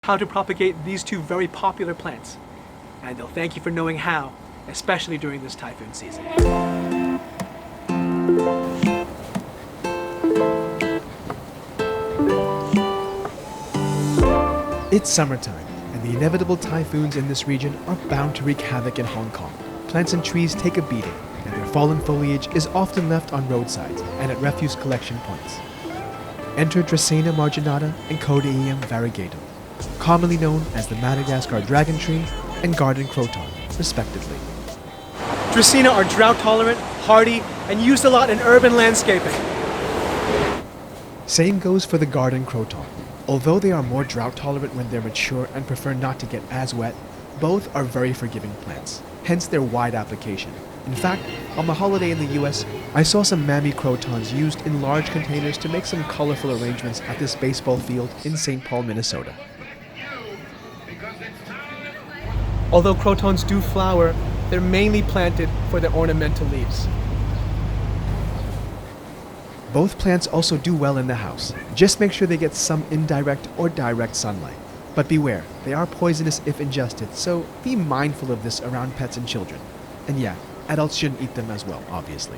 how to propagate these two very popular plants. And they'll thank you for knowing how, especially during this typhoon season. It's summertime, and the inevitable typhoons in this region are bound to wreak havoc in Hong Kong. Plants and trees take a beating, and their fallen foliage is often left on roadsides and at refuse collection points. Enter Dracaena marginata and Codeaeum variegatum, commonly known as the Madagascar dragon tree and garden croton, respectively. Dracaena are drought-tolerant, hardy, and used a lot in urban landscaping. Same goes for the garden croton. Although they are more drought-tolerant when they're mature and prefer not to get as wet, both are very forgiving plants, hence their wide application. In fact, on my holiday in the US, I saw some mammy crotons used in large containers to make some colorful arrangements at this baseball field in St. Paul, Minnesota. Although crotons do flower, they're mainly planted for their ornamental leaves. Both plants also do well in the house. Just make sure they get some indirect or direct sunlight. But beware, they are poisonous if ingested, so be mindful of this around pets and children. And yeah, adults shouldn't eat them as well, obviously.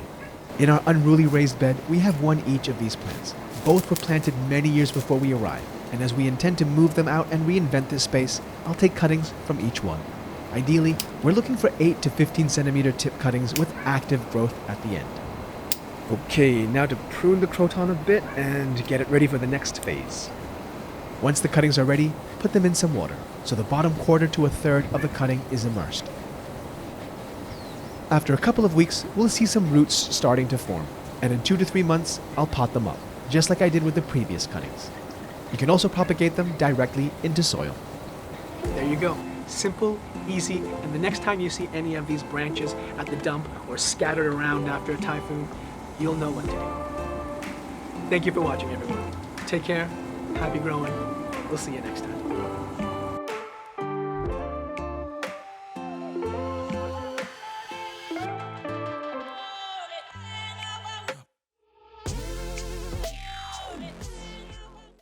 In our unruly raised bed, we have one each of these plants. Both were planted many years before we arrived, and as we intend to move them out and reinvent this space, I'll take cuttings from each one. Ideally, we're looking for 8 to 15 centimeter tip cuttings with active growth at the end. Okay, now to prune the croton a bit and get it ready for the next phase. Once the cuttings are ready, put them in some water, so the bottom quarter to a third of the cutting is immersed. After a couple of weeks, we'll see some roots starting to form, and in 2 to 3 months, I'll pot them up, just like I did with the previous cuttings. You can also propagate them directly into soil. There you go. Simple, easy, and the next time you see any of these branches at the dump or scattered around after a typhoon, you'll know what to do. Thank you for watching, everyone. Take care, happy growing. We'll see you next time.